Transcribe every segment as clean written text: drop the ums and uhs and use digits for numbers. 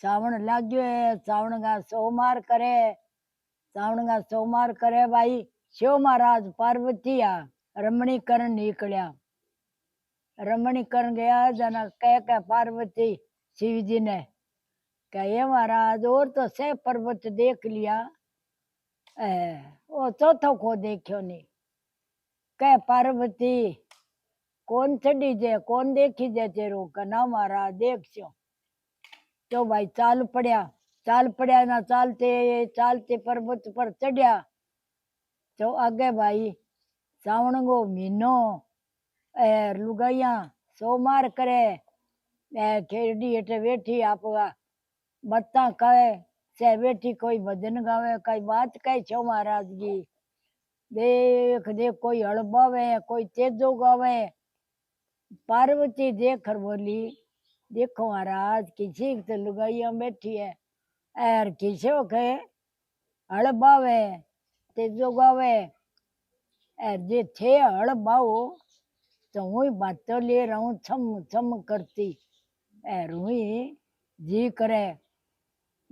सावण लाग्यो है, सावण का सोमवार करे, सावण का सोमवार करे भाई। शिव महाराज पार्वती आ रमणीकरण निकलिया, रमणीकरण गया जना कह पार्वती शिव जी ने कहे महाराज और तो से पर्वत देख लिया, वो चौथो को देखो नहीं। कह पार्वती कौन चढ़ी जे कौन देखी जे तेरू कना महाराज देख सो। तो भाई चाल पड़या ना चालते चालते पर्वत पर चढ़िया। तो आगे भाई सावण को महीनो लुगाइया सोमार करे, खेड़ी हेठ बैठी आप बत्ता कहे से बैठी, कोई भजन गावे कोई बात कहे छो महाराज की। देख देख कोई हल बावे कोई तेजो गावे। पार्वती देखकर बोली देखो महाराज किसी तो लुगाइया बैठी है और किसी के हल बावे तेजो गावे, और जे थे हल बाओ तो हुई बातों ले रहा हूँ छम छम करती, और हुई जी करे।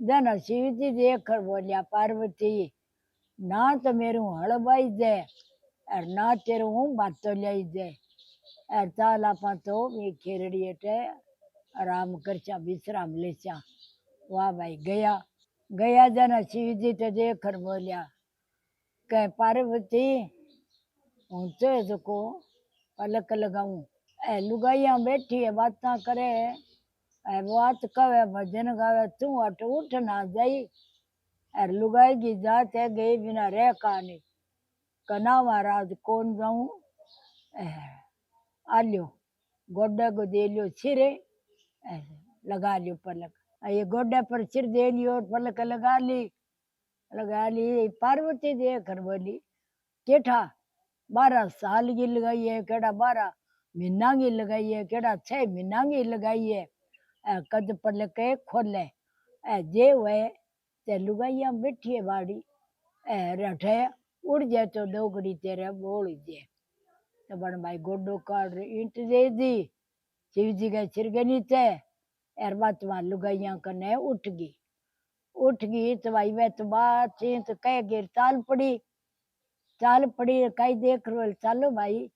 जन शिव जी देख कर बोलिया पार्वती ना तो मेरू हल बाई दे और ना तेरू हूँ बातों ले दे, और चाल आपा तो वे खेरड़ी हेठे आराम करचा विश्राम लेचा। वाह भाई गया गया जना शिव जी तो देख कर बोलिया कह पार्वती हूँ तो इसको पलक लगाऊं। लुगाइया बैठी है बातें करे, बात कवे भजन गावे तू अट उठ ना जाई। और लुगाई की जात है गई बिना रह कहानी कना महाराज कौन जाऊं। आलियो गोड्डे को दे लियो सिरे, लगा लियो पलक। ये गोड्डे पर सिर दे लियो पलक लगा ली। पार्वती देख कर बोली केठा 12 साल की लगाई है केड़ा 12 महीना की लगाई है केड़ा 6 महीना की लगाई है। कद पलक खोले जे वे ते लुगाइया बैठी है बाड़ी रठे उड़ जाए तो डोगड़ी तेरे बोल जे। तो बन भाई गोडो काट ईंट दे दी शिव जी के सिर के नीचे, और बात वहां लुगाइया कने उठ गई। तो भाई वे तो बात तो कह गिर चाल पड़ी कई देख रो चलो भाई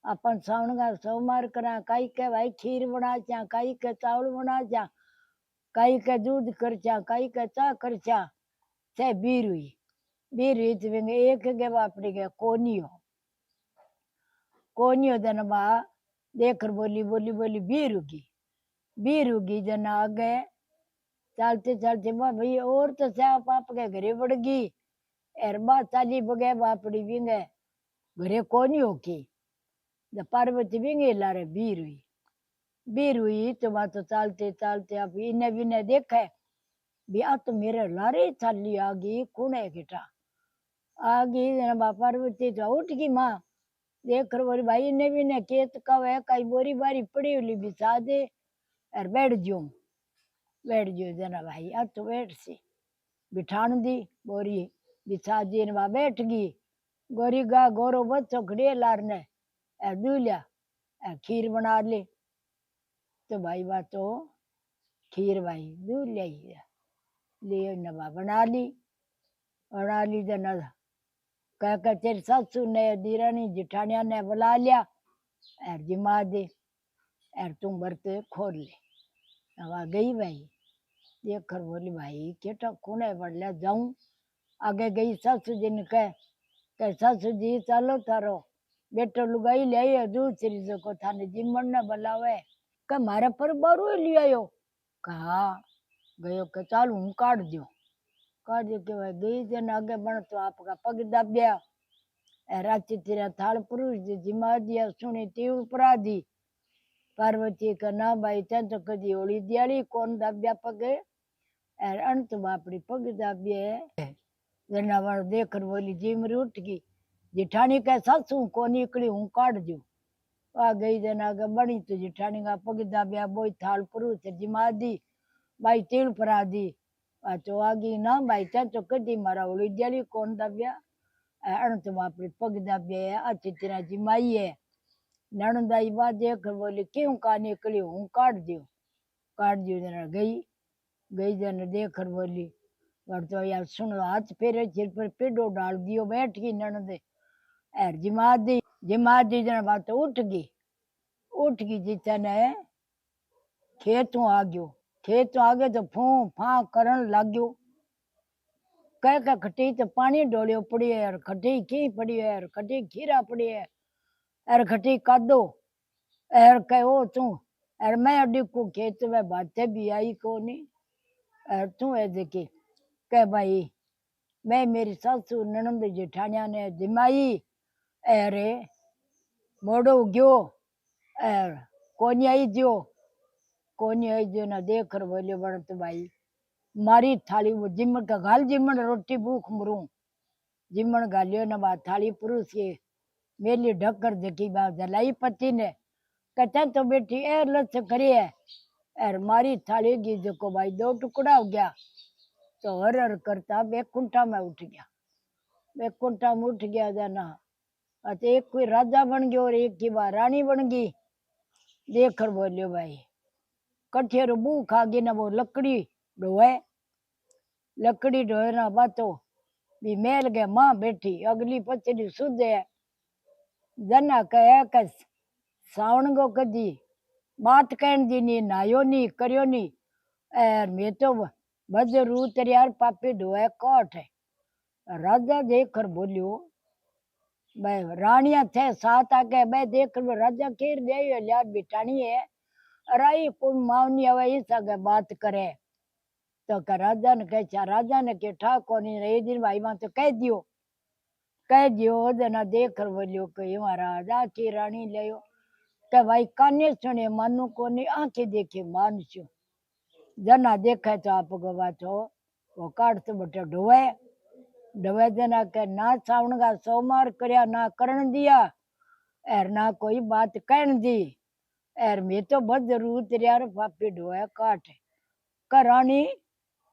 अपन सावण का सोमवार करा। कई के भाई खीर बना चा, कई के चावल बना चा, कई के दूध कर चा, कई के चा कर चा। से बीर हुई तो एक के बापड़ी के कोनियो जन बा देखकर बोली बीर होगी जन आगे चलते चलते भाई और तो से पाप के घरे बढ़ गई। और बा चाली बगे बापड़ी बिंगे घरे कोनी होकी। पार्वती बिंगे लारे बीर हुई तो बात तो चलते चलते आप इन्हें बिने देखे भी आ तो मेरे लारे चाली आ गई कौन है बेटा आ गई। पार्वती तो उठ गई माँ देख कर बोली भाई ने भी ने केत कव है कई बोरी बारी पड़ी हुई बिछा दे और बैठ जो जना भाई अब तो बैठ सी बिठान दी बोरी बिछा दी ने बैठ गई। गोरी गा गोरो बच्चो खड़े लार ने दूलिया खीर बना ली। तो भाई बा तो खीर भाई दूलिया ले नवा बना ली जना कह तेरी सासू ने दीरानी जिठानिया ने बुला लिया और जिमा दे और तुम बर्त खोल ले। हवा गई भाई देख कर बोली भाई केटा कौन है बढ़ लिया जाऊं। आगे गई सासू जी ने कह सासू जी चलो थारो बेटो लुगाई ले दूसरी को थाने जिमन ने बुलावे कह मारे पर बारू लिया कहा गयो के चाल हूँ काट दो के भाई गई जन आगे बन तो आपका पग दबिया राची तेरा थाल पुरुष जिमा दिया सुनी तीव परा दी। पार्वती का ना भाई तें तो कदी होली दियाली कौन दबिया पगे और अंत बापड़ी पग दबिए। जनावर देखकर बोली जिमरी उठ गई जिठानी के सासू को निकली हूँ काट दू। आ गई जना के बड़ी तो जिठानी का पग दबिया बोई थाल पुरुष जिमा दी भाई तीव परा दी। तो आ गई ना भाई तें तो कदी मारा होली दियाली कौन दबिया अणत बापड़ी पग दबिए अच्छी तरह जिमाई है। नणदाई बात देख बोली क्यों का निकली हूँ काट दियो जना गई गई जन देख बोली और तो यार सुनो हाथ फेरे सिर पर पेडो डाल दियो बैठ गई ननद एर जिमात दी जना बात उठ गई जितने खेतों आ गयो खेतों आ गए तो फू फा करन लग गयो कह खटी तो पानी डोलियो पड़ी है खटी की पड़ी है खटी खीरा पड़ी है एर खटी कादो एर कहो तू एर मैं अड्डी को खेत में बातें भी आई को नहीं एर तू है देखी कह भाई मैं मेरी सासू ननंद जेठानिया ने जिमाई अरे मोड़ो गयो एर कोनी आई जो ना देख कर बोलियो बनत भाई मारी थाली वो जिमण का घाल जिमण रोटी भूख मरू जिमण घालियो ना बा थाली पुरुष के मेली ढक्कर जकी बा जलाई पति ने कहता तो बेटी ए लच करी है एर मारी थाली की जको भाई दो टुकड़ा हो गया तो हर करता बैकुंठा में उठ गया बैकुंठा में उठ गया जाना अच्छा एक कोई राजा बन गयो और एक की बार रानी बन गई देखकर बोलियो भाई कठियर बू खा गई ना वो लकड़ी ढोए लकड़ी ढोए ना बातो भी मेल गए माँ बैठी अगली पचड़ी शुद्ध है जना कहे कि सावण गो कदी बात कहन दी नी नायो नी करियो नी एर मैं तो बजरू तेरे यार पापी ढोए कोट है राजा देखकर बोलियो भाई रानिया थे साथ आके मैं देख राजा केर दे यार बिठानी है अराई कोई मावनी हवा इस आगे बात करे तो का राजा ने कह राजा ने के ठा कोनी रे दिन भाई वहां तो कह दियो जना देख कर बोलियो कि महाराजा की रानी लियो के भाई काने सुने मानू कोनी आंखें देखे मान छो जना देखा तो आप गवा तो वो काट तो बटे ढोए जना के ना सावण का सोमार करया ना करण दिया एर ना कोई बात कहन दी एर मैं तो बहुत जरूर तेरे यार पापी ढोया काट का रानी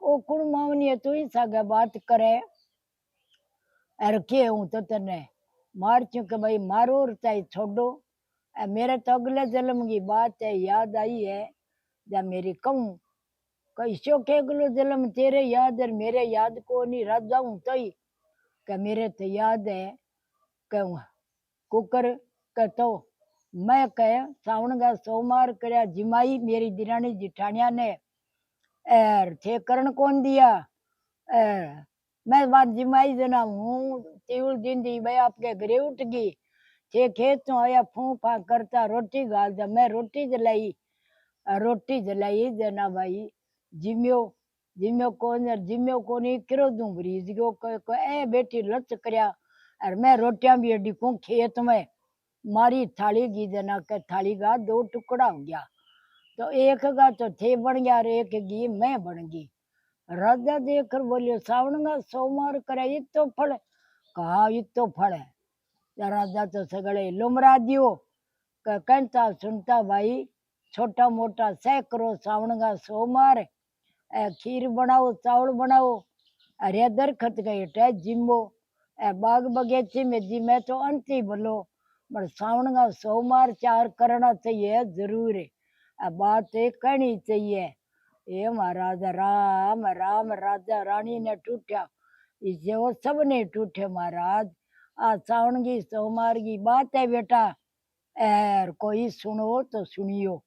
ओ कुण मावनी है तू ही सागे बात करे एर के हूं तो तने मार चू के भाई मारो और चाहे छोड़ो मेरे तो अगले जन्म की बात है याद आई है जब मेरी कहूं कैसो के अगलो जन्म तेरे याद है मेरे याद को नहीं राजा हूं तो ही के मेरे तो याद है कहूँ कुकर कहतो मैं कह सावण का सोमार करया जिमाई मेरी दिरानी जिठानिया ने एर थे करण कौन दिया मैं बात जिमाई जना हूँ तिवल दिन दी भाई आपके घरे उठ गई थे खेत तो आया फू फा करता रोटी गाल जा मैं रोटी जलाई जना भाई जिम्यो जिम्यो कोनी किरो दूं भरीज गयो को ए बेटी लच करया और मैं रोटियां भी अड्डी को खेत में मारी थाली की जना के थाली का दो टुकड़ा हो गया तो एक का तो थे बन गया और एक की मैं बन गई राजा देख कर बोलियो सावण का सोमार करे इतो फल कहा इतो फल है राजा तो सगड़े लुमरा दियो कहता सुनता भाई छोटा मोटा सैकड़ों सावण का सोमार खीर बनाओ चावल बनाओ अरे दरखत गए जिम्बो बाग बगीचे में जी मैं तो अंत ही बोलो पर सावण का सोमवार चार करना चाहिए जरूर है बात कहनी चाहिए ये महाराज राम राम राजा रानी ने टूटा इसे वो सब ने टूटे महाराज आज सावण की सोमवार की बात है बेटा कोई सुनो तो सुनियो